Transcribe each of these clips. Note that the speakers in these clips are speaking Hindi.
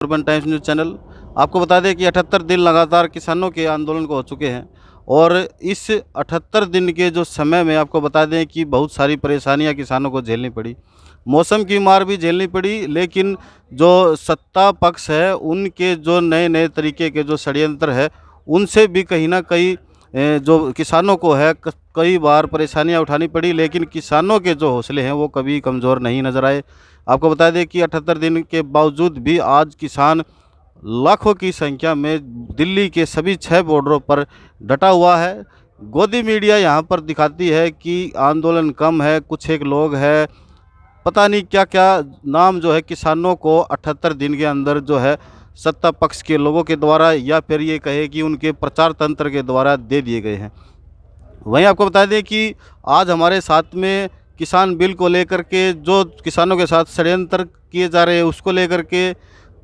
Urban times news channel. आपको बता दें कि 78 दिन लगातार किसानों के आंदोलन को हो चुके हैं और इस 78 दिन के जो समय में आपको बता दें कि बहुत सारी परेशानियां किसानों को झेलनी पड़ी। मौसम की मार भी झेलनी पड़ी, लेकिन जो सत्ता पक्ष है उनके जो नए नए तरीके के जो षड्यंत्र है उनसे भी कहीं ना कहीं जो किसानों को है कई बार परेशानियां उठानी पड़ी, लेकिन किसानों के जो हौसले हैं वो कभी कमज़ोर नहीं नज़र आए। आपको बता दें कि 78 दिन के बावजूद भी आज किसान लाखों की संख्या में दिल्ली के सभी 6 बॉर्डरों पर डटा हुआ है। गोदी मीडिया यहाँ पर दिखाती है कि आंदोलन कम है, कुछ एक लोग हैं, पता नहीं क्या क्या नाम जो है किसानों को 78 दिन के अंदर जो है सत्ता पक्ष के लोगों के द्वारा या फिर ये कहे कि उनके प्रचार तंत्र के द्वारा दे दिए गए हैं। वहीं आपको बता दें कि आज हमारे साथ में किसान बिल को लेकर के जो किसानों के साथ षड्यंत्र किए जा रहे हैं उसको लेकर के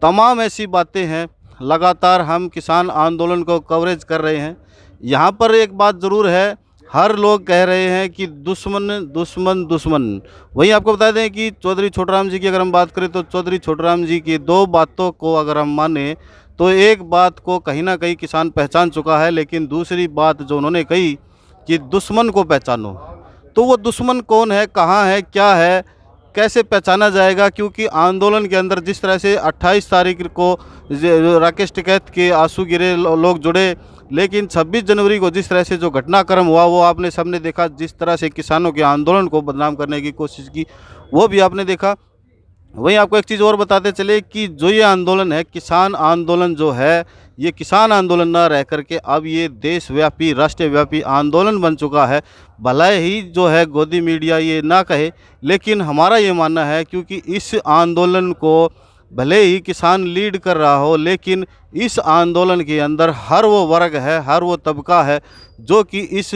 तमाम ऐसी बातें हैं। लगातार हम किसान आंदोलन को कवरेज कर रहे हैं। यहाँ पर एक बात ज़रूर है, हर लोग कह रहे हैं कि दुश्मन दुश्मन दुश्मन। वहीं आपको बता दें कि चौधरी छोटूराम जी की अगर हम बात करें तो चौधरी छोटूराम जी की 2 बातों को अगर हम माने तो एक बात को कहीं ना कहीं किसान पहचान चुका है, लेकिन दूसरी बात जो उन्होंने कही कि दुश्मन को पहचानो, तो वो दुश्मन कौन है, कहाँ है, क्या है, कैसे पहचाना जाएगा? क्योंकि आंदोलन के अंदर जिस तरह से 28 तारीख को राकेश टिकैत के आंसू गिरे लोग जुड़े, लेकिन 26 जनवरी को जिस तरह से जो घटनाक्रम हुआ वो आपने सबने देखा। जिस तरह से किसानों के आंदोलन को बदनाम करने की कोशिश की वो भी आपने देखा। वहीं आपको एक चीज़ और बताते चले कि जो ये आंदोलन है, किसान आंदोलन जो है, ये किसान आंदोलन ना रह करके अब ये देशव्यापी राष्ट्रव्यापी आंदोलन बन चुका है। भला ही जो है गोदी मीडिया ये ना कहे, लेकिन हमारा ये मानना है क्योंकि इस आंदोलन को भले ही किसान लीड कर रहा हो, लेकिन इस आंदोलन के अंदर हर वो वर्ग है, हर वो तबका है जो कि इस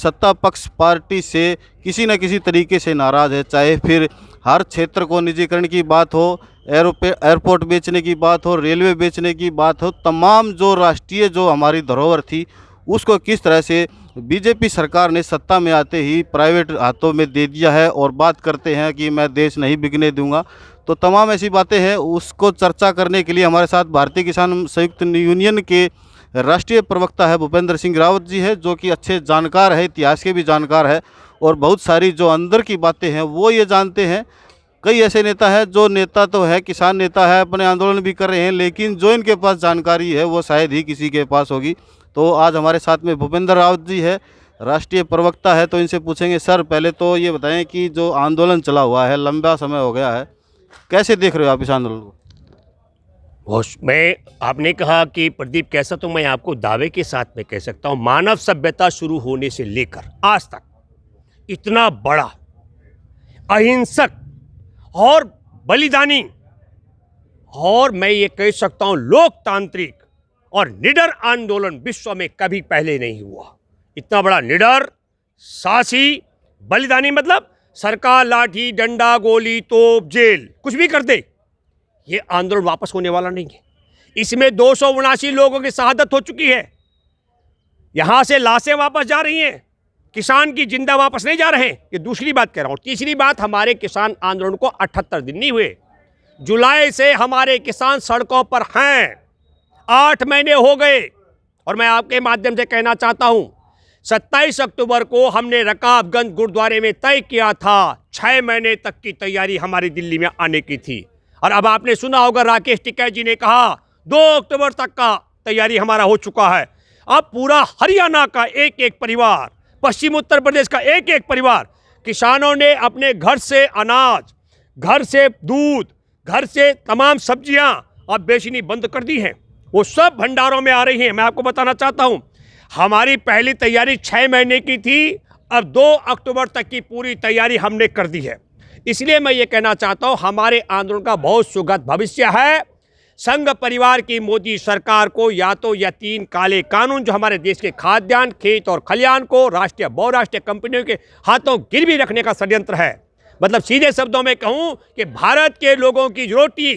सत्ता पक्ष पार्टी से किसी न किसी तरीके से नाराज़ है। चाहे फिर हर क्षेत्र को निजीकरण की बात हो, एयरपोर्ट बेचने की बात हो, रेलवे बेचने की बात हो, तमाम जो राष्ट्रीय जो हमारी धरोहर थी उसको किस तरह से बीजेपी सरकार ने सत्ता में आते ही प्राइवेट हाथों में दे दिया है और बात करते हैं कि मैं देश नहीं बिकने दूंगा। तो तमाम ऐसी बातें हैं, उसको चर्चा करने के लिए हमारे साथ भारतीय किसान संयुक्त यूनियन के राष्ट्रीय प्रवक्ता है भूपेंद्र सिंह रावत जी है, जो कि अच्छे जानकार है, इतिहास के भी जानकार है और बहुत सारी जो अंदर की बातें हैं वो ये जानते हैं। कई ऐसे नेता हैं जो नेता तो है, किसान नेता है, अपने आंदोलन भी कर रहे हैं, लेकिन जो इनके पास जानकारी है वो शायद ही किसी के पास होगी। तो आज हमारे साथ में भूपेंद्र रावत जी है, राष्ट्रीय प्रवक्ता है, तो इनसे पूछेंगे। सर, पहले तो ये बताएं कि जो आंदोलन चला हुआ है, लंबा समय हो गया है, कैसे देख रहे हो आप इस आंदोलन को? मैं आपने कहा कि प्रदीप कैसा, तो मैं आपको दावे के साथ में कह सकता हूं, मानव सभ्यता शुरू होने से लेकर आज तक इतना बड़ा अहिंसक और बलिदानी और मैं ये कह सकता हूं लोकतांत्रिक और निडर आंदोलन विश्व में कभी पहले नहीं हुआ। इतना बड़ा निडर, साहसी, बलिदानी, मतलब सरकार लाठी डंडा गोली तोप जेल कुछ भी कर दे, ये आंदोलन वापस होने वाला नहीं है। इसमें 279 लोगों की शहादत हो चुकी है। यहां से लाशें वापस जा रही हैं, किसान की जिंदा वापस नहीं जा रहे। ये दूसरी बात कह रहा हूं। तीसरी बात, हमारे किसान आंदोलन को 78 दिन नहीं हुए, जुलाई से हमारे किसान सड़कों पर हैं, 8 महीने हो गए। और मैं आपके माध्यम से कहना चाहता हूं, 27 अक्टूबर को हमने रकाबगंज गुरुद्वारे में तय किया था 6 महीने तक की तैयारी हमारी दिल्ली में आने की थी। और अब आपने सुना होगा राकेश टिकैत जी ने कहा 2 अक्टूबर तक का तैयारी हमारा हो चुका है। अब पूरा हरियाणा का एक एक परिवार, पश्चिम उत्तर प्रदेश का एक एक परिवार, किसानों ने अपने घर से अनाज, घर से दूध, घर से तमाम सब्जियां अब बेचनी बंद कर दी हैं। वो सब भंडारों में आ रही हैं। मैं आपको बताना चाहता हूं, हमारी पहली तैयारी 6 महीने की थी, अब 2 अक्टूबर तक की पूरी तैयारी हमने कर दी है। इसलिए मैं ये कहना चाहता हूं, हमारे आंदोलन का बहुत सुगध भविष्य है। संघ परिवार की मोदी सरकार को या तो यह 3 काले कानून जो हमारे देश के खाद्यान्न, खेत और खलियान को राष्ट्रीय बहुराष्ट्रीय कंपनियों के हाथों गिरवी रखने का षड्यंत्र है। मतलब सीधे शब्दों में कहूं कि भारत के लोगों की रोटी,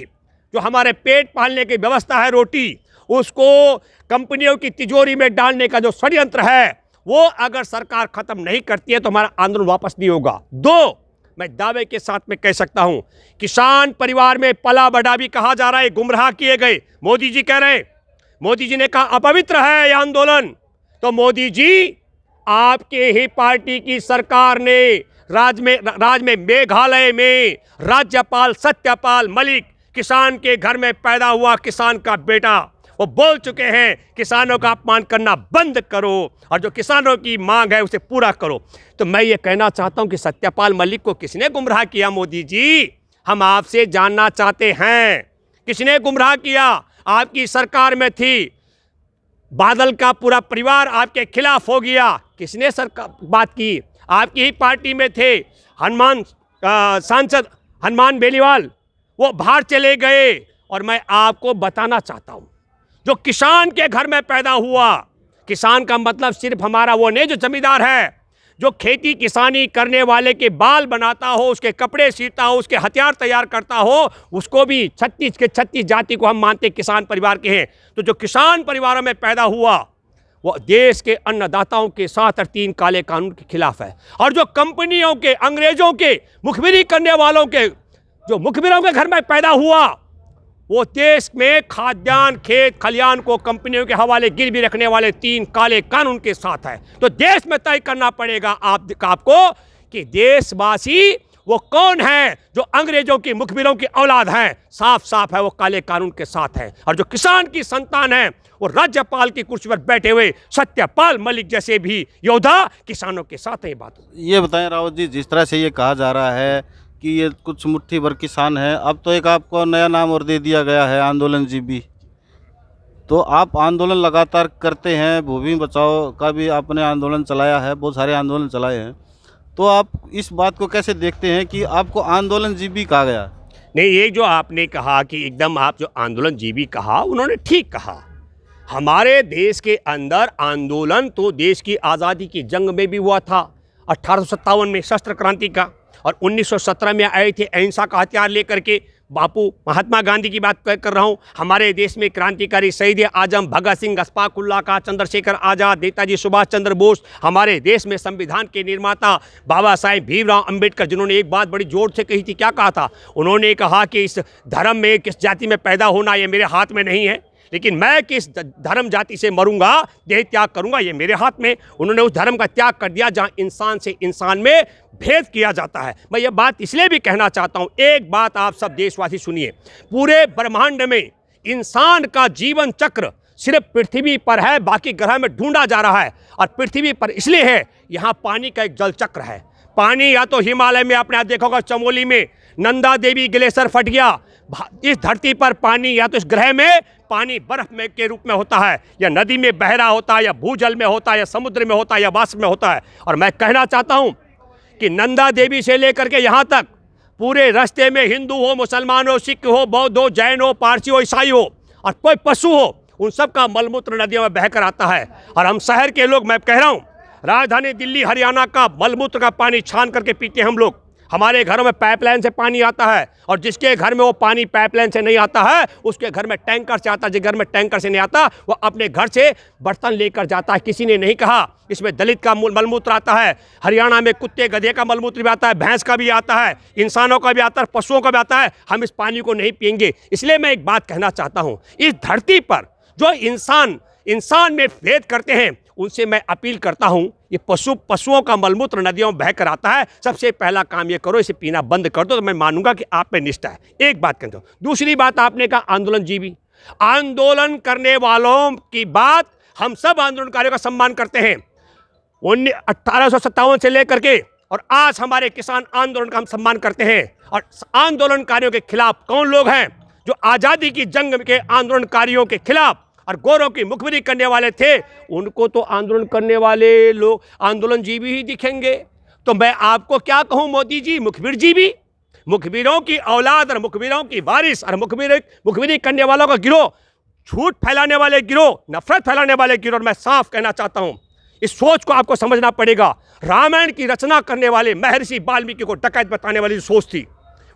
जो हमारे पेट पालने की व्यवस्था है रोटी, उसको कंपनियों की तिजोरी में डालने का जो षड्यंत्र है, वो अगर सरकार खत्म नहीं करती है तो हमारा आंदोलन वापस नहीं होगा। 2, मैं दावे के साथ में कह सकता हूं, किसान परिवार में पला बढ़ा भी कहा जा रहा है, गुमराह किए गए। मोदी जी कह रहे हैं, मोदी जी ने कहा अपवित्र है यह आंदोलन। तो मोदी जी, आपके ही पार्टी की सरकार ने राज्य में मेघालय में राज्यपाल सत्यपाल मलिक, किसान के घर में पैदा हुआ किसान का बेटा, वो बोल चुके हैं किसानों का अपमान करना बंद करो और जो किसानों की मांग है उसे पूरा करो। तो मैं ये कहना चाहता हूं कि सत्यपाल मलिक को किसने गुमराह किया? मोदी जी, हम आपसे जानना चाहते हैं, किसने गुमराह किया? आपकी सरकार में थी, बादल का पूरा परिवार आपके खिलाफ हो गया, किसने सरकार बात की? आपकी ही पार्टी में थे सांसद हनुमान बेनीवाल, वो बाहर चले गए। और मैं आपको बताना चाहता हूं, जो किसान के घर में पैदा हुआ, किसान का मतलब सिर्फ हमारा वो नहीं जो जमींदार है, जो खेती किसानी करने वाले के बाल बनाता हो, उसके कपड़े सीता हो, उसके हथियार तैयार करता हो, उसको भी 36 के 36 जाति को हम मानते किसान परिवार के हैं। तो जो किसान परिवारों में पैदा हुआ वो देश के अन्नदाताओं के साथ और 3 काले कानून के खिलाफ है। और जो कंपनियों के, अंग्रेजों के मुखबिरी करने वालों के, जो मुखबिरों के घर में पैदा हुआ, वो देश में खाद्यान्न, खेत खलियान को कंपनियों के हवाले गिरवी रखने वाले 3 काले कानून के साथ है। तो देश में तय करना पड़ेगा आपको कि देशवासी वो कौन है जो अंग्रेजों की मुखबिरों की औलाद हैं। साफ साफ है वो काले कानून के साथ है। और जो किसान की संतान है वो राज्यपाल की कुर्सी पर बैठे हुए सत्यपाल मलिक जैसे भी योद्धा किसानों के साथ है। बात ये बताएं रावत जी, जिस तरह से ये कहा जा रहा है कि ये कुछ मुट्ठी भर किसान है, अब तो एक आपको नया नाम और दे दिया गया है आंदोलनजीवी। तो आप आंदोलन लगातार करते हैं, भूमि बचाओ का भी आपने आंदोलन चलाया है, बहुत सारे आंदोलन चलाए हैं, तो आप इस बात को कैसे देखते हैं कि आपको आंदोलनजीवी कहा गया? नहीं, ये जो आपने कहा कि एकदम आप जो आंदोलनजीवी कहा, उन्होंने ठीक कहा। हमारे देश के अंदर आंदोलन तो देश की आज़ादी की जंग में भी हुआ था, 1857 में शस्त्र क्रांति का, और 1917 में आए थे अहिंसा का हथियार लेकर के। बापू महात्मा गांधी की बात कर रहा हूँ। हमारे देश में क्रांतिकारी शहीद आजम भगत सिंह, अशफाक उल्लाह खां, चंद्रशेखर आज़ाद, नेताजी सुभाष चंद्र बोस, हमारे देश में संविधान के निर्माता बाबा साहेब भीमराव अंबेडकर, जिन्होंने एक बात बड़ी जोर से कही थी। क्या कहा था? उन्होंने कहा कि इस धर्म में, किस जाति में पैदा होना ये मेरे हाथ में नहीं है, लेकिन मैं किस धर्म जाति से मरूंगा, देह त्याग करूंगा, ये मेरे हाथ में। उन्होंने उस धर्म का त्याग कर दिया जहां इंसान से इंसान में भेद किया जाता है। मैं ये बात इसलिए भी कहना चाहता हूं, एक बात आप सब देशवासी सुनिए, पूरे ब्रह्मांड में इंसान का जीवन चक्र सिर्फ पृथ्वी पर है, बाकी ग्रह में ढूंढा जा रहा है। और पृथ्वी पर इसलिए है, यहाँ पानी का एक जल चक्र है। पानी या तो हिमालय में, आपने देखा होगा चमोली में नंदा देवी ग्लेशियर फट गया। इस धरती पर पानी या तो इस ग्रह में पानी बर्फ में के रूप में होता है, या नदी में बह रहा होता है, या भूजल में होता है, या समुद्र में होता है, या वाष्प में होता है। और मैं कहना चाहता हूं कि नंदा देवी से लेकर के यहाँ तक पूरे रास्ते में हिंदू हो, मुसलमान हो, सिख हो, बौद्ध हो, जैन हो, पारसी हो, ईसाई हो, और कोई पशु हो, उन सब का मलमूत्र नदियों में बहकर आता है। और हम शहर के लोग, मैं कह रहा हूँ, राजधानी दिल्ली हरियाणा का मलमूत्र का पानी छान करके पीते हैं हम लोग। हमारे घरों में पाइपलाइन से पानी आता है, और जिसके घर में वो पानी पाइपलाइन से नहीं आता है, उसके घर में टैंकर से आता है। जिस घर में टैंकर से नहीं आता, वो अपने घर से बर्तन लेकर जाता है। किसी ने नहीं कहा इसमें दलित का मलमूत्र आता है। हरियाणा में कुत्ते गधे का मलमूत्र भी आता है, भैंस का भी आता है, इंसानों का भी आता है, पशुओं का भी आता है। हम इस पानी को नहीं पिएंगे। इसलिए मैं एक बात कहना चाहता हूँ, इस धरती पर जो इंसान में भेद करते हैं, उनसे मैं अपील करता हूं, ये पशुओं का मलमूत्र नदियों में बहकर आता है, सबसे पहला काम ये करो, इसे पीना बंद कर दो, तो मैं मानूंगा कि आप में निष्ठा है। एक बात कहता हूं। दूसरी बात, आपने कहा आंदोलनजीवी, आंदोलन करने वालों की बात, हम सब आंदोलनकारियों का सम्मान करते हैं। 1857 से लेकर के और आज हमारे किसान आंदोलन का हम सम्मान करते हैं। और आंदोलनकारियों के खिलाफ कौन लोग हैं? जो आज़ादी की जंग के आंदोलनकारियों के खिलाफ और गोरों की मुखबिरी करने वाले थे, उनको तो आंदोलन करने वाले लोग आंदोलनजीवी ही दिखेंगे। तो मैं आपको क्या कहूं मोदी जी, मुखबिरजीवी, मुखबिरों की औलाद और मुखबिरों की वारिस और मुखबिरी करने वालों का गिरोह, झूठ फैलाने वाले गिरोह, नफरत फैलाने वाले गिरोह। मैं साफ कहना चाहता हूं, इस सोच को आपको समझना पड़ेगा। रामायण की रचना करने वाले महर्षि वाल्मीकि को डकैत बताने वाली सोच थी,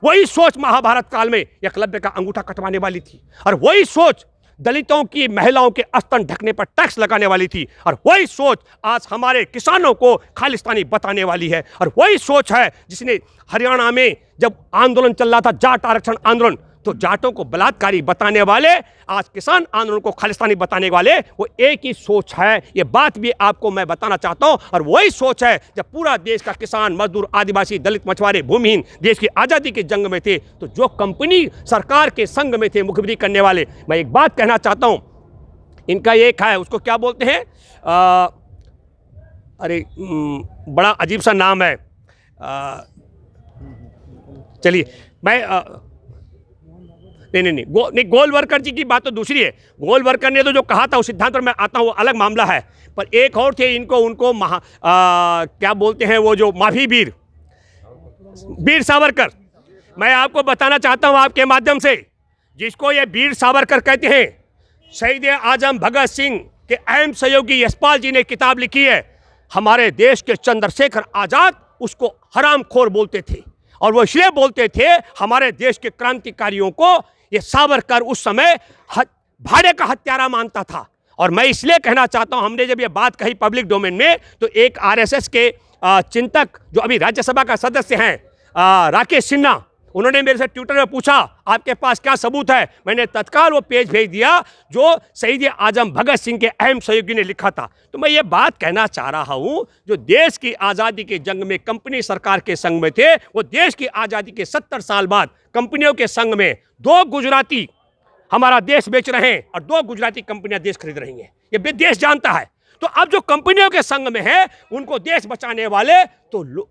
वही सोच महाभारत काल में एकलव्य का अंगूठा कटवाने वाली थी। और वही सोच दलितों की महिलाओं के स्तन ढकने पर टैक्स लगाने वाली थी, और वही सोच आज हमारे किसानों को खालिस्तानी बताने वाली है। और वही सोच है जिसने हरियाणा में जब आंदोलन चल रहा था, जाट आरक्षण आंदोलन, तो जाटों को बलात्कारी बताने वाले, आज किसान आंदोलन को खालिस्तानी बताने वाले, वो एक ही सोच है। ये बात भी आपको मैं बताना चाहता हूं। और वही सोच है जब पूरा देश का किसान, मजदूर, आदिवासी, दलित, मछुआरे, भूमिहीन देश की आज़ादी के जंग में थे, तो जो कंपनी सरकार के संग में थे मुखबिरी करने वाले, मैं एक बात कहना चाहता हूं, इनका एक है, उसको क्या बोलते हैं, बड़ा अजीब सा नाम है, चलिए मैं नहीं, गोलवरकर जी की बात तो दूसरी है। गोलवरकर ने तो जो कहा था उस सिद्धांत पर मैं आता हूँ, वो अलग मामला है। पर एक और थे, उनको क्या बोलते हैं, वो जो माफी वीर सावरकर। मैं आपको बताना चाहता हूँ आपके माध्यम से, जिसको ये वीर सावरकर कहते हैं, शहीद आजम भगत सिंह के अहम सहयोगी यशपाल जी ने किताब लिखी है। हमारे देश के चंद्रशेखर आजाद उसको हरामखोर बोलते थे, और वो इसलिए बोलते थे, हमारे देश के क्रांतिकारियों को ये सावरकर उस समय भाड़े का हत्यारा मानता था। और मैं इसलिए कहना चाहता हूं, हमने जब ये बात कही पब्लिक डोमेन में, तो एक आरएसएस के चिंतक जो अभी राज्यसभा का सदस्य हैं, राकेश सिन्हा, उन्होंने मेरे से ट्विटर में पूछा आपके पास क्या सबूत है। मैंने तत्काल वो पेज भेज दिया जो शहीद आजम भगत सिंह के अहम सहयोगी ने लिखा था। तो मैं ये बात कहना चाह रहा हूँ, जो देश की आज़ादी के जंग में कंपनी सरकार के संग में थे, वो देश की आज़ादी के 70 साल बाद कंपनियों के संग में 2 गुजराती हमारा देश बेच रहे हैं और 2 गुजराती कंपनियां देश खरीद रही हैं। ये देश जानता है। तो अब जो कंपनियों के संग में है, उनको देश बचाने वाले तो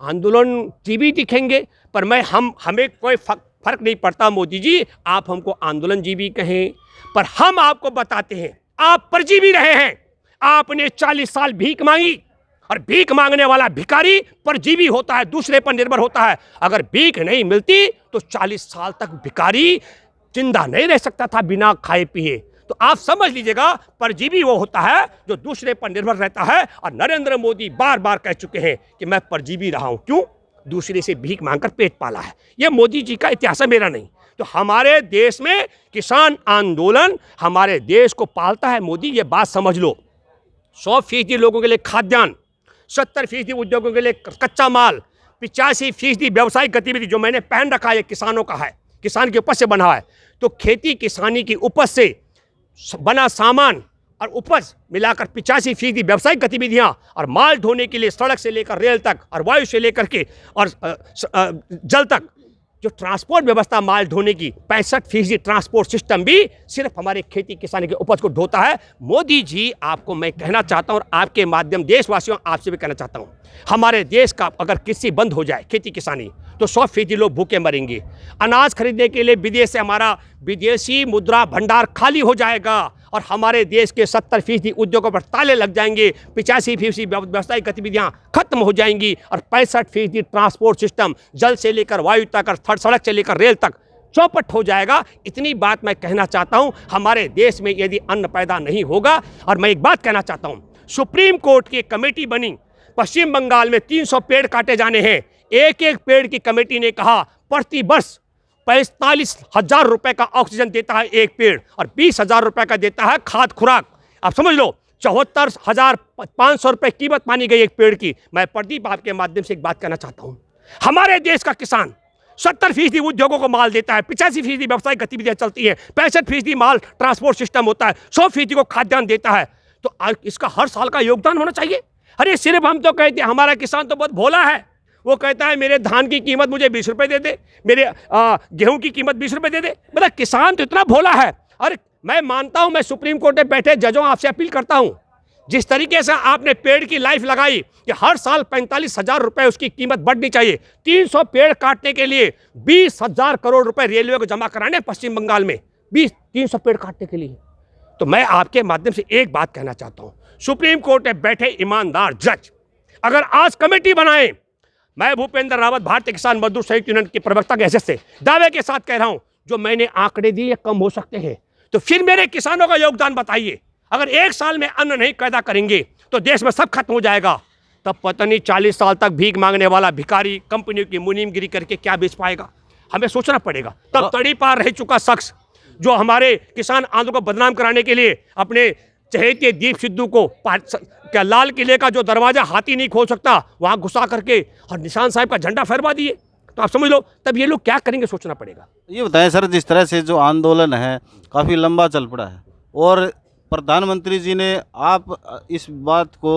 आंदोलन जीवी दिखेंगे। पर हमें कोई फर्क नहीं पड़ता मोदी जी, आप हमको आंदोलन जीवी कहें, पर हम आपको बताते हैं आप परजीवी रहे हैं। आपने 40 साल भीख मांगी, और भीख मांगने वाला भिखारी परजीवी होता है, दूसरे पर निर्भर होता है। अगर भीख नहीं मिलती तो 40 साल तक भिखारी जिंदा नहीं रह सकता था बिना खाए पिए। तो आप समझ लीजिएगा, परजीवी वो होता है जो दूसरे पर निर्भर रहता है। और नरेंद्र मोदी बार बार कह चुके हैं कि मैं परजीवी रहा हूं। क्यों? दूसरे से भीख मांगकर पेट पाला है। ये मोदी जी का इतिहास है, मेरा नहीं। तो हमारे देश में किसान आंदोलन हमारे देश को पालता है। मोदी, ये बात समझ लो। 100% लोगों के लिए खाद्यान्न, 70% उद्योगों के लिए कच्चा माल, 85% व्यावसायिक गतिविधि जो मैंने पहन रखा है किसानों का है, किसान की उपज से बना है। तो खेती किसानी की उपज से बना सामान और उपज मिलाकर 85% व्यावसायिक गतिविधियां, और माल ढोने के लिए सड़क से लेकर रेल तक और वायु से लेकर के और जल तक जो ट्रांसपोर्ट व्यवस्था माल ढोने की, 65% ट्रांसपोर्ट सिस्टम भी सिर्फ हमारे खेती किसानी के उपज को ढोता है। मोदी जी, आपको मैं कहना चाहता हूं, और आपके माध्यम देशवासियों आपसे भी कहना चाहता हूं, हमारे देश का अगर कृषि बंद हो जाए, खेती किसानी, तो 100% लोग भूखे मरेंगे। अनाज खरीदने के लिए विदेश से हमारा विदेशी मुद्रा भंडार खाली हो जाएगा, और हमारे देश के 70% उद्योगों पर ताले लग जाएंगे, 85% व्यावसायिक गतिविधियां खत्म हो जाएंगी, और 65% ट्रांसपोर्ट सिस्टम जल से लेकर वायु तक और सड़क से लेकर रेल तक चौपट हो जाएगा। इतनी बात मैं कहना चाहता हूं, हमारे देश में यदि अन्न पैदा नहीं होगा। और मैं एक बात कहना चाहता हूं, सुप्रीम कोर्ट की कमेटी बनी, पश्चिम बंगाल में 300 पेड़ काटे जाने हैं। एक एक पेड़ की कमेटी ने कहा प्रति वर्ष 45,000 रुपए का ऑक्सीजन देता है एक पेड़, और 20,000 रुपए का देता है खाद खुराक। आप समझ लो, 74,500 रुपए कीमत मानी गई एक पेड़ की। मैं प्रदीप आपके माध्यम से एक बात कहना चाहता हूं, हमारे देश का किसान 70% उद्योगों को माल देता है, 85% व्यावसायिक गतिविधियां चलती हैं, 65% माल ट्रांसपोर्ट सिस्टम होता है, 100% को खाद्यान्न देता है। तो इसका हर साल का योगदान होना चाहिए। अरे सिर्फ हम तो कहते हैं हमारा किसान तो बहुत भोला है, वो कहता है मेरे धान की कीमत मुझे 20 रुपए दे दे, मेरे गेहूं की कीमत 20 रुपए दे दे। मतलब किसान तो इतना भोला है। अरे मैं मानता हूं, मैं सुप्रीम कोर्ट में बैठे जजों आपसे अपील करता हूं, जिस तरीके से आपने पेड़ की लाइफ लगाई कि हर साल 45,000 रुपए उसकी कीमत बढ़नी चाहिए, 300 पेड़ काटने के लिए 20,000 करोड़ रुपए रेलवे को जमा कराने पश्चिम बंगाल में, 300 पेड़ काटने के लिए। तो मैं आपके माध्यम से एक बात कहना चाहता हूं, सुप्रीम कोर्ट में बैठे ईमानदार जज अगर आज कमेटी बनाए, मैं भूपेंद्र रावत भारतीय किसान मजदूर संयुक्त यूनियन के प्रवक्ता के हैसियत से दावे के साथ कह रहा हूं, जो मैंने आंकड़े दिए कम हो सकते हैं, तो फिर मेरे किसानों का योगदान बताइए। अगर 1 साल में अन्न नहीं पैदा करेंगे तो देश में सब खत्म हो जाएगा। तब पता नहीं 40 साल तक भीख मांगने वाला भिखारी कंपनियों की मुनीमगिरी करके क्या बेच पाएगा। हमें सोचना पड़ेगा। तब तड़ी पार रह चुका शख्स जो हमारे किसान आंदोलन को बदनाम कराने के लिए अपने चहेते दीप सिद्धू को क्या लाल किले का जो दरवाजा हाथी नहीं खोल सकता वहां घुसा करके और निशान साहब का झंडा फहरवा दिए, तो आप समझ लो तब ये लोग क्या करेंगे, सोचना पड़ेगा। ये बताएं सर, जिस तरह से जो आंदोलन है काफ़ी लंबा चल पड़ा है और प्रधानमंत्री जी ने आप इस बात को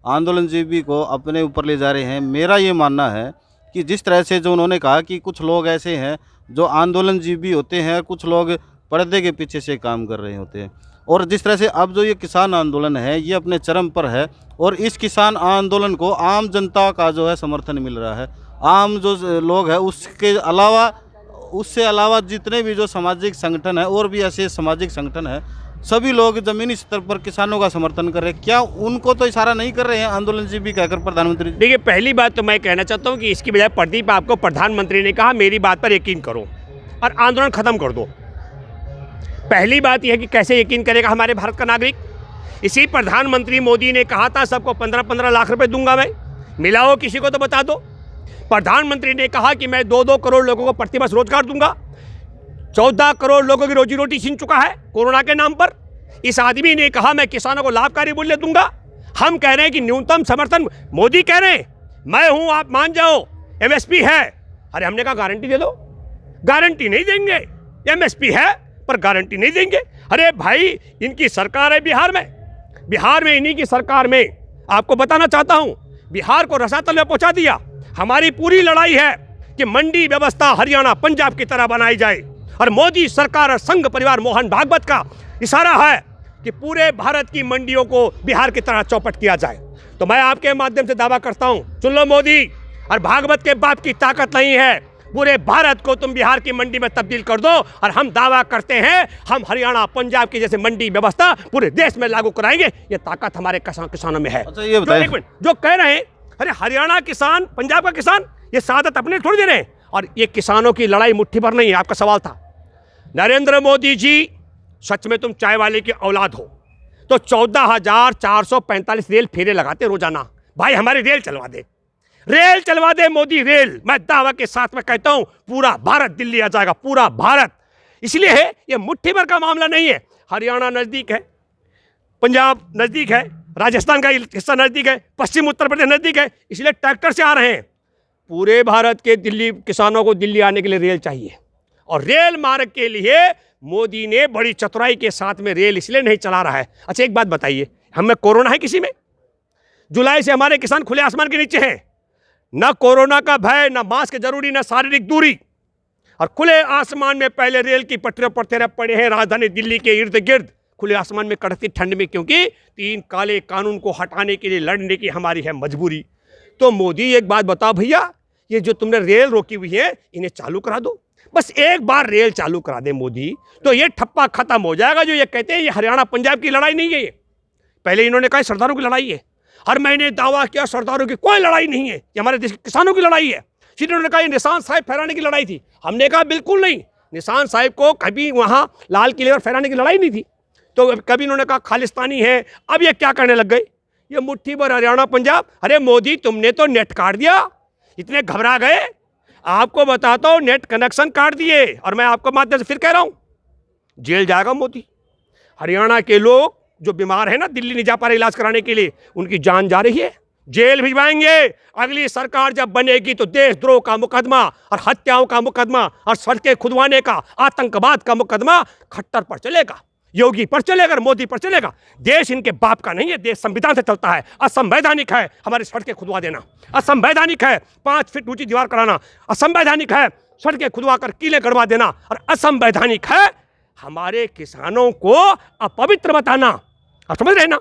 आंदोलनजीवी को अपने ऊपर ले जा रहे हैं। मेरा ये मानना है कि जिस तरह से जो उन्होंने कहा कि कुछ लोग ऐसे हैं जो आंदोलनजीवी होते हैं, कुछ लोग पर्दे के पीछे से काम कर रहे होते हैं, और जिस तरह से अब जो ये किसान आंदोलन है ये अपने चरम पर है और इस किसान आंदोलन को आम जनता का जो है समर्थन मिल रहा है। आम जो लोग हैं उससे अलावा जितने भी जो सामाजिक संगठन है और भी ऐसे सामाजिक संगठन है, सभी लोग ज़मीनी स्तर पर किसानों का समर्थन कर रहे हैं। क्या उनको तो इशारा नहीं कर रहे हैं आंदोलनजीवी कहकर प्रधानमंत्री? देखिए, पहली बात तो मैं कहना चाहता हूँ कि इसकी बजाय प्रदीप आपको प्रधानमंत्री ने कहा मेरी बात पर यकीन करो और आंदोलन खत्म कर दो। पहली बात यह है कि कैसे यकीन करेगा हमारे भारत का नागरिक? इसी प्रधानमंत्री मोदी ने कहा था सबको 15-15 लाख रुपए दूंगा मैं, मिला हो किसी को तो बता दो। प्रधानमंत्री ने कहा कि मैं 2-2 करोड़ लोगों को प्रतिवर्ष रोजगार दूंगा। 14 करोड़ लोगों की रोजी रोटी छीन चुका है कोरोना के नाम पर। इस आदमी ने कहा मैं किसानों को लाभकारी मूल्य दूंगा। हम कह रहे हैं कि न्यूनतम समर्थन, मोदी कह रहे हैं मैं हूं आप मान जाओ, एमएसपी है। अरे हमने कहा गारंटी दे दो, गारंटी नहीं देंगे। एमएसपी है पर गारंटी नहीं देंगे। अरे भाई, इनकी सरकार है बिहार में इन्हीं की सरकार में आपको बताना चाहता हूं, बिहार को रसातल में पहुंचा दिया। हमारी पूरी लड़ाई है कि मंडी व्यवस्था हरियाणा पंजाब की तरह बनाई जाए और मोदी सरकार और संघ परिवार मोहन भागवत का इशारा है कि पूरे भारत की मंडियों को बिहार की तरह चौपट किया जाए। तो मैं आपके माध्यम से दावा करता हूं, सुन लो मोदी और भागवत के बाप की ताकत नहीं है, पूरे भारत को तुम बिहार की मंडी में तब्दील कर दो और हम दावा करते हैं हम हरियाणा पंजाब की जैसे मंडी व्यवस्था पूरे देश में लागू कराएंगे। ये ताकत हमारे किसानों में है। अच्छा, ये बताइए, एक मिनट, जो कह रहे हैं अरे हरियाणा किसान पंजाब का किसान, ये सादत अपने थोड़ी दे रहे हैं। और ये किसानों की लड़ाई मुट्ठी भर नहीं है। आपका सवाल था नरेंद्र मोदी जी, सच में तुम चाय वाले की औलाद हो तो 14,445 रेल फेरे लगाते रोजाना। भाई हमारी रेल चलवा दे मोदी, रेल। मैं दावा के साथ में कहता हूं पूरा भारत दिल्ली आ जाएगा, पूरा भारत। इसलिए है ये मुट्ठी भर का मामला नहीं है। हरियाणा नजदीक है, पंजाब नजदीक है, राजस्थान का हिस्सा नजदीक है, पश्चिम उत्तर प्रदेश नजदीक है, इसलिए ट्रैक्टर से आ रहे हैं। पूरे भारत के दिल्ली किसानों को दिल्ली आने के लिए रेल चाहिए और रेल मार्ग के लिए मोदी ने बड़ी चतुराई के साथ में रेल इसलिए नहीं चला रहा है। अच्छा एक बात बताइए, हमें कोरोना है किसी में? जुलाई से हमारे किसान खुले आसमान के नीचे हैं, न कोरोना का भय, न मास्क जरूरी, न शारीरिक दूरी, और खुले आसमान में पहले रेल की पटरियों पर तेरे पड़े हैं राजधानी दिल्ली के इर्द गिर्द, खुले आसमान में कड़कती ठंड में, क्योंकि 3 काले कानून को हटाने के लिए लड़ने की हमारी है मजबूरी। तो मोदी एक बात बताओ भैया, ये जो तुमने रेल रोकी हुई है इन्हें चालू करा दो। बस एक बार रेल चालू करा दे मोदी तो ये ठप्पा खत्म हो जाएगा। जो ये कहते हैं ये हरियाणा पंजाब की लड़ाई नहीं है, ये पहले इन्होंने कहा सरदारों की लड़ाई है। हर महीने दावा किया सरदारों की कोई लड़ाई नहीं है, ये हमारे देश के किसानों की लड़ाई है। फिर इन्होंने कहा ये निशान साहिब फहराने की लड़ाई थी। हमने कहा बिल्कुल नहीं, निशान साहिब को कभी वहाँ लाल किले पर फहराने की लड़ाई नहीं थी। तो कभी इन्होंने कहा खालिस्तानी है, अब ये क्या करने लग गए, ये मुट्ठी भर हरियाणा पंजाब। अरे मोदी तुमने तो नेट काट दिया, इतने घबरा गए। आपको बताता हूँ नेट कनेक्शन काट दिए और मैं आपको माध्यम से फिर कह रहा हूँ जेल जाएगा मोदी। हरियाणा के लोग जो बीमार है ना, दिल्ली नहीं जा पा रहे इलाज कराने के लिए, उनकी जान जा रही है, जेल भिजवाएंगे। अगली सरकार जब बनेगी तो देशद्रोह का मुकदमा और हत्याओं का मुकदमा और सड़कें खुदवाने का, आतंकवाद का मुकदमा खट्टर पर चलेगा, योगी पर चलेगा, मोदी पर चलेगा। देश इनके बाप का नहीं है, देश संविधान से चलता है। असंवैधानिक है हमारी सड़कें खुदवा देना, असंवैधानिक है 5 फीट ऊंची दीवार कराना, असंवैधानिक है सड़कें खुदवा कर किले गड़वा देना, और असंवैधानिक है हमारे किसानों को अपवित्र बताना। आप समझ रहे हैं ना?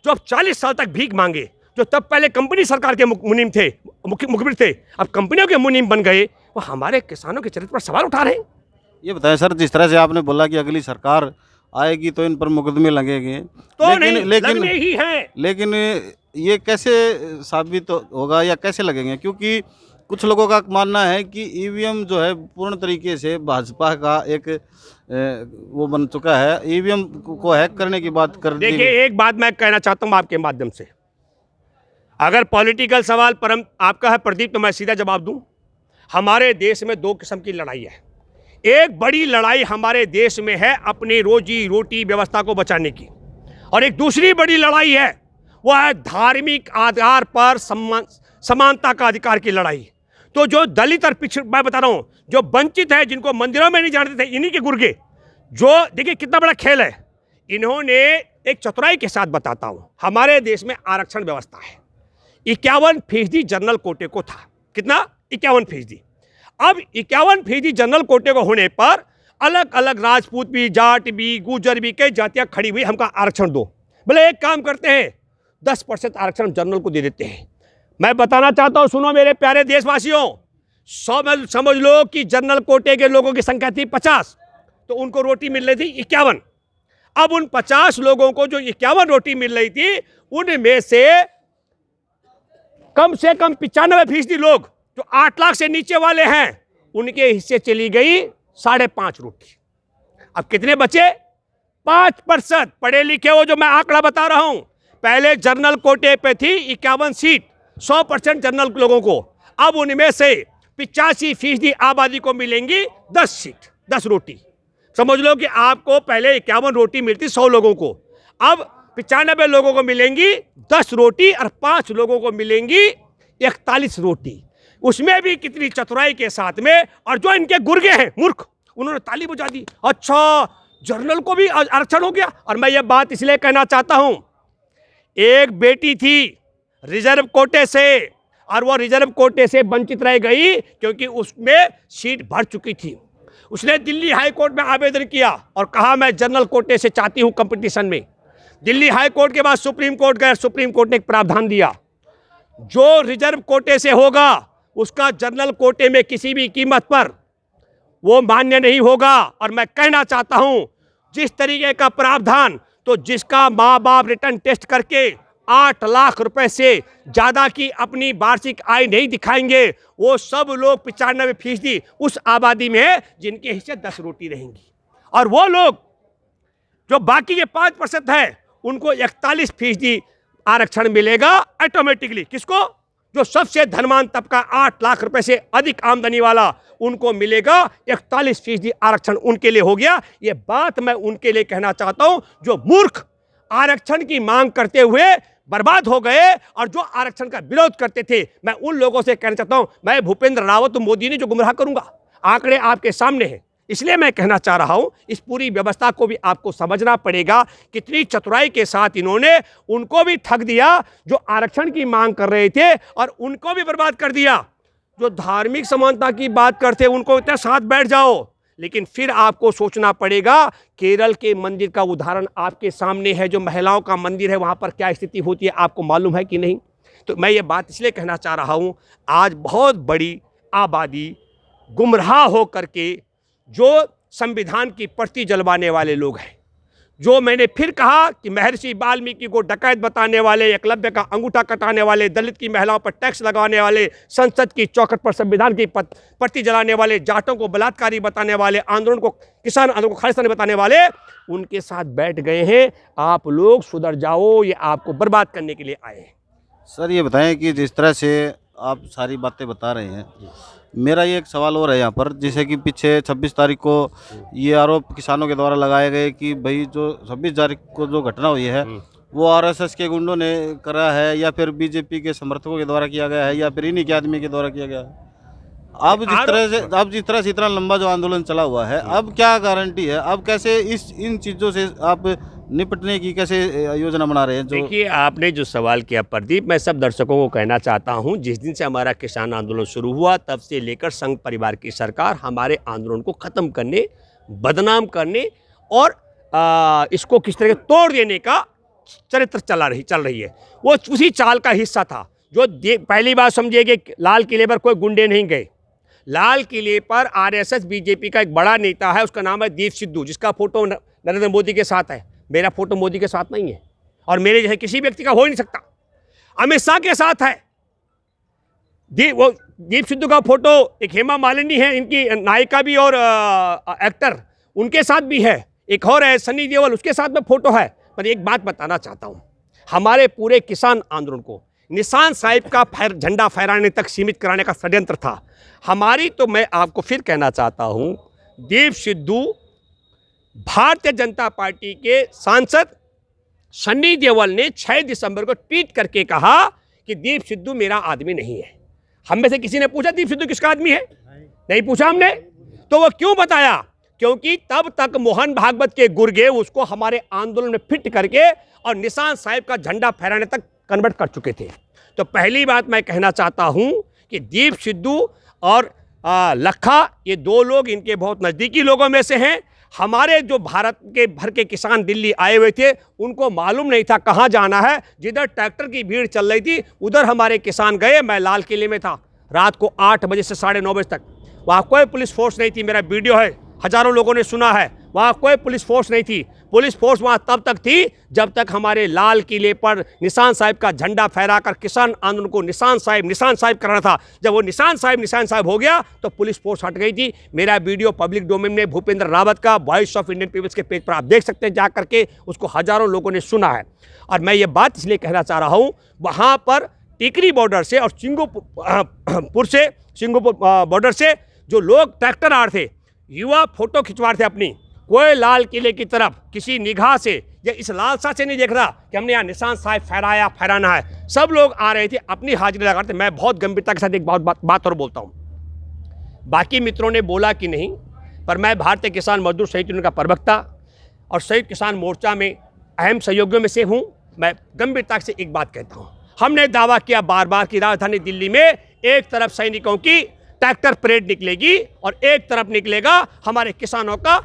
जो अब 40 साल तक भीख मांगे, जो तब पहले कंपनी सरकार के मुनीम थे, मुखबिर थे, अब कंपनियों के मुनीम बन गए, वो हमारे किसानों के चरित्र पर सवाल उठा रहे हैं। ये बताएं सर, जिस तरह से आपने बोला कि अगली सरकार आएगी तो इन पर मुकदमे लगेंगे, तो लगने ही हैं। लेकिन ये कैसे साबित होगा या कैसे लगेंगे? क्योंकि कुछ लोगों का मानना है कि ईवीएम जो है पूर्ण तरीके से भाजपा का एक वो बन चुका है, ईवीएम को हैक करने की बात कर दी। देखिए एक बात मैं कहना चाहता हूँ आपके माध्यम से, अगर पॉलिटिकल सवाल पर आपका है प्रदीप तो मैं सीधा जवाब दूं। हमारे देश में 2 किस्म की लड़ाई है, एक बड़ी लड़ाई हमारे देश में है अपनी रोजी रोटी व्यवस्था को बचाने की, और एक दूसरी बड़ी लड़ाई है वो है धार्मिक आधार पर समानता का अधिकार की लड़ाई। तो जो दलित और पिछड़, मैं बता रहा हूं, जो वंचित है, जिनको मंदिरों में नहीं जानते थे, इन्हीं के गुर्गे, जो देखिए कितना बड़ा खेल है। इन्होंने एक चतुराई के साथ बताता हूं, हमारे देश में आरक्षण व्यवस्था है, 51% जनरल कोटे को था। कितना? 51%। अब 51% जनरल कोटे को होने पर अलग अलग राजपूत भी, जाट भी, गुजर भी, कई जातियां खड़ी हुई, हमका आरक्षण दो। बोले एक काम करते हैं, 10% आरक्षण जनरल को दे देते हैं। मैं बताना चाहता हूं, सुनो मेरे प्यारे देशवासियों, समझ लो कि जनरल कोटे के लोगों की संख्या थी 50, तो उनको रोटी मिल रही थी 51। अब उन 50 लोगों को जो 51 रोटी मिल रही थी, उनमें से कम 95% लोग जो 8 लाख से नीचे वाले हैं, उनके हिस्से चली गई 5.5 रोटी। अब कितने बचे? 5%। पढ़े लिखे हो जो मैं आंकड़ा बता रहा हूं, पहले जनरल कोटे पे थी 51 सीट, 100% जनरल लोगों को। अब उनमें से 85% आबादी को मिलेंगी 10 सीट, 10 रोटी। समझ लो कि आपको पहले 51 रोटी मिलती 100 लोगों को, अब 95 लोगों को मिलेंगी 10 रोटी और 5 लोगों को मिलेंगी 41 रोटी। उसमें भी कितनी चतुराई के साथ में, और जो इनके गुर्गे हैं मूर्ख, उन्होंने ताली बजा दी, अच्छा जनरल को भी आरक्षण हो गया। और मैं ये बात इसलिए कहना चाहता हूं, एक बेटी थी रिजर्व कोटे से, और वो रिजर्व कोटे से वंचित रह गई क्योंकि उसमें सीट भर चुकी थी। उसने दिल्ली हाई कोर्ट में आवेदन किया और कहा मैं जनरल कोटे से चाहती हूं कंपटीशन में। दिल्ली हाई कोर्ट के बाद सुप्रीम कोर्ट गए, सुप्रीम कोर्ट ने एक प्रावधान दिया, जो रिजर्व कोटे से होगा उसका जनरल कोटे में किसी भी कीमत पर वो मान्य नहीं होगा। और मैं कहना चाहता हूं, जिस तरीके का प्रावधान, तो जिसका माँ बाप रिटर्न टेस्ट करके 8 लाख रुपए से ज़्यादा की अपनी वार्षिक आय नहीं दिखाएंगे, वो सब लोग 95% उस आबादी में है जिनके हिस्से 10 रोटी रहेंगी। और वो लोग जो बाकी के 5% है, उनको 41% आरक्षण मिलेगा ऑटोमेटिकली। किसको? जो सबसे धनवान तबका 8 लाख रुपए से अधिक आमदनी वाला, उनको मिलेगा 41% आरक्षण, उनके लिए हो गया। ये बात मैं उनके लिए कहना चाहता हूं जो मूर्ख आरक्षण की मांग करते हुए बर्बाद हो गए और जो आरक्षण का विरोध करते थे। मैं उन लोगों से कहना चाहता हूं, मैं भूपेंद्र रावत मोदी ने जो गुमराह करूंगा, आंकड़े आपके सामने हैं। इसलिए मैं कहना चाह रहा हूं, इस पूरी व्यवस्था को भी आपको समझना पड़ेगा, कितनी चतुराई के साथ इन्होंने उनको भी ठग दिया जो आरक्षण की मांग कर रहे थे, और उनको भी बर्बाद कर दिया जो धार्मिक समानता की बात करते, उनको इतना साथ बैठ जाओ। लेकिन फिर आपको सोचना पड़ेगा, केरल के मंदिर का उदाहरण आपके सामने है, जो महिलाओं का मंदिर है, वहां पर क्या स्थिति होती है आपको मालूम है कि नहीं? तो मैं ये बात इसलिए कहना चाह रहा हूं, आज बहुत बड़ी आबादी गुमराह हो करके जो संविधान की पट्टी जलवाने वाले लोग हैं, जो मैंने फिर कहा कि महर्षि वाल्मीकि को डकैत बताने वाले, एकलव्य का अंगूठा कटाने वाले, दलित की महिलाओं पर टैक्स लगाने वाले, संसद की चौखट पर संविधान की पट्टी जलाने वाले, जाटों को बलात्कारी बताने वाले, आंदोलन को, किसान आंदोलन को खालिस्तानी बताने वाले, उनके साथ बैठ गए हैं। आप लोग सुधर जाओ, ये आपको बर्बाद करने के लिए आए हैं। सर ये बताएं कि जिस तरह से आप सारी बातें बता रहे हैं, मेरा ये एक सवाल और है यहाँ पर, जैसे कि पीछे 26 तारीख को ये आरोप किसानों के द्वारा लगाए गए कि भाई जो 26 तारीख को जो घटना हुई है वो आरएसएस के गुंडों ने करा है, या फिर बीजेपी के समर्थकों के द्वारा किया गया है, या फिर इन्हीं के आदमी के द्वारा किया गया है। अब जिस तरह से इतना लंबा जो आंदोलन चला हुआ है, अब क्या गारंटी है, अब कैसे इन चीज़ों से आप निपटने की कैसे योजना बना रहे हैं? जो देखिए, आपने जो सवाल किया प्रदीप, मैं सब दर्शकों को कहना चाहता हूं, जिस दिन से हमारा किसान आंदोलन शुरू हुआ, तब से लेकर संघ परिवार की सरकार हमारे आंदोलन को ख़त्म करने, बदनाम करने और इसको किस तरह तोड़ देने का चरित्र चल रही है। वो उसी चाल का हिस्सा था। जो पहली बात समझिए कि लाल किले पर कोई गुंडे नहीं गए। लाल किले पर आरएसएस बीजेपी का एक बड़ा नेता है, उसका नाम है दीप सिद्धू, जिसका फोटो नरेंद्र मोदी के साथ है। मेरा फोटो मोदी के साथ नहीं है, और मेरे जैसे किसी व्यक्ति का हो ही नहीं सकता। अमित शाह के साथ है। दीप सिद्धू का फोटो, एक हेमा मालिनी है इनकी नायिका भी और एक्टर, उनके साथ भी है। एक और है सनी देओल, उसके साथ में फोटो है। पर एक बात बताना चाहता हूँ, हमारे पूरे किसान आंदोलन को निशान साहिब का झंडा फहराने तक सीमित कराने का षड्यंत्र था हमारी। तो मैं आपको फिर कहना चाहता हूँ, दीप सिद्धू भारतीय जनता पार्टी के सांसद सन्नी देओल ने 6 दिसंबर को ट्वीट करके कहा कि दीप सिद्धू मेरा आदमी नहीं है। हम में से किसी ने पूछा दीप सिद्धू किसका आदमी है? नहीं पूछा हमने। तो वो क्यों बताया? क्योंकि तब तक मोहन भागवत के गुर्गे उसको हमारे आंदोलन में फिट करके और निशान साहिब का झंडा फहराने तक कन्वर्ट कर चुके थे। तो पहली बात मैं कहना चाहता हूं कि दीप सिद्धू और लखा, ये 2 लोग इनके बहुत नज़दीकी लोगों में से हैं। हमारे जो भारत के भर के किसान दिल्ली आए हुए थे, उनको मालूम नहीं था कहाँ जाना है। जिधर ट्रैक्टर की भीड़ चल रही थी उधर हमारे किसान गए। मैं लाल किले में था रात को 8 बजे से 9:30 बजे तक। वहाँ कोई पुलिस फोर्स नहीं थी। मेरा वीडियो है, हजारों लोगों ने सुना है। वहाँ कोई पुलिस फोर्स नहीं थी। पुलिस फोर्स वहाँ तब तक थी जब तक हमारे लाल किले पर निशान साहिब का झंडा फहराकर किसान आंदोलन को निशान साहिब करना था। जब वो निशान साहिब हो गया तो पुलिस फोर्स हट गई थी। मेरा वीडियो पब्लिक डोमेन में भूपेंद्र रावत का वॉइस ऑफ इंडियन पीपल्स के पेज पर आप देख सकते हैं, जा करके उसको हजारों लोगों ने सुना है। और मैं ये बात इसलिए कहना चाह रहा हूँ, वहाँ पर टिकरी बॉर्डर से और सिंगोपुर बॉर्डर से जो लोग ट्रैक्टर आ रहे थे, युवा फोटो खिंचवा रहे थे अपनी। कोई लाल किले की तरफ किसी निगाह से या इस लालसा से नहीं देख रहा कि हमने यहाँ निशान साहिब फहराना है। सब लोग आ रहे थे, अपनी हाजिरी लगा रहे थे। मैं बहुत गंभीरता के साथ एक बात और बोलता हूँ। बाकी मित्रों ने बोला कि नहीं, पर मैं भारतीय किसान मजदूर संयुक्त यूनियन का प्रवक्ता और संयुक्त किसान मोर्चा में अहम सहयोगियों में से हूँ। मैं गंभीरता से एक बात कहता हूँ, हमने दावा किया बार बार कि राजधानी दिल्ली में एक तरफ सैनिकों की ट्रैक्टर परेड निकलेगी और एक तरफ निकलेगा हमारे किसानों का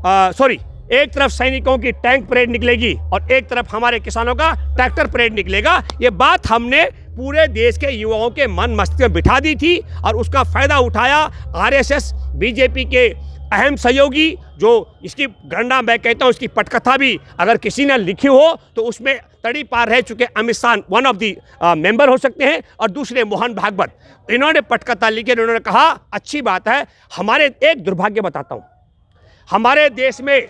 एक तरफ सैनिकों की टैंक परेड निकलेगी और एक तरफ हमारे किसानों का ट्रैक्टर परेड निकलेगा। ये बात हमने पूरे देश के युवाओं के मन मस्तिष्क में बिठा दी थी और उसका फायदा उठाया आरएसएस, बीजेपी के अहम सहयोगी, जो इसकी गणना मैं कहता हूँ, इसकी पटकथा भी अगर किसी ने लिखी हो तो उसमें तड़ी पार रह चुके Amit Shah one of the member हो सकते हैं, और दूसरे मोहन भागवत। इन्होंने पटकथा लिखी, इन्होंने कहा अच्छी बात है। हमारे एक दुर्भाग्य बताता हूँ, हमारे देश में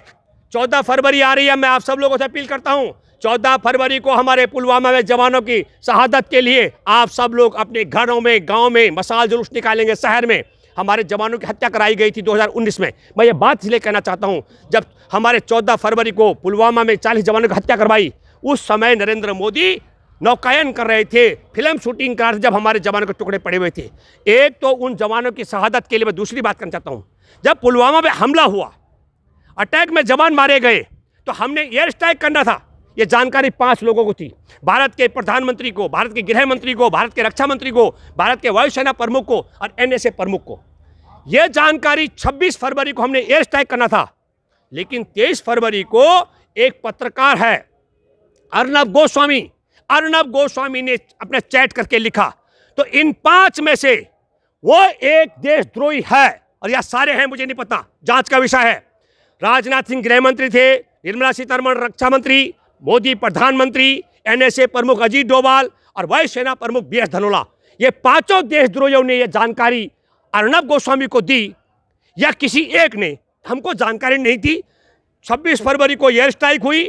14 फरवरी आ रही है। मैं आप सब लोगों से अपील करता हूँ, 14 फरवरी को हमारे पुलवामा में जवानों की शहादत के लिए आप सब लोग अपने घरों में, गांव में मशाल जुलूस निकालेंगे। शहर में हमारे जवानों की हत्या कराई गई थी 2019 में। मैं ये बात इसलिए कहना चाहता हूँ, जब हमारे 14 फरवरी को पुलवामा में 40 जवानों की हत्या करवाई, उस समय नरेंद्र मोदी नौकायन कर रहे थे, फिल्म शूटिंग कर रहे थे, जब हमारे जवानों के टुकड़े पड़े हुए थे। एक तो उन जवानों की शहादत के लिए मैं दूसरी बात करना चाहता हूँ, जब पुलवामा में हमला हुआ, अटैक में जवान मारे गए, तो हमने एयर स्ट्राइक करना था। ये जानकारी 5 लोगों को थी, भारत के प्रधानमंत्री को, भारत के गृह मंत्री को, भारत के रक्षा मंत्री को, भारत के वायुसेना प्रमुख को और एनएसए प्रमुख को। यह जानकारी 26 फरवरी को हमने एयर स्ट्राइक करना था, लेकिन 23 फरवरी को एक पत्रकार है अर्नब गोस्वामी ने अपने चैट करके लिखा, तो इन 5 में से वो एक देशद्रोही है, और यह सारे हैं मुझे नहीं पता, जांच का विषय है। राजनाथ सिंह गृह मंत्री थे, निर्मला सीतारमण रक्षा मंत्री, मोदी प्रधानमंत्री, एनएसए प्रमुख अजीत डोभाल और वायुसेना प्रमुख बीएस धनोआ, ये 5 देशद्रोहियों ने यह जानकारी अर्नब गोस्वामी को दी, या किसी एक ने, हमको जानकारी नहीं थी। 26 फरवरी को एयर स्ट्राइक हुई,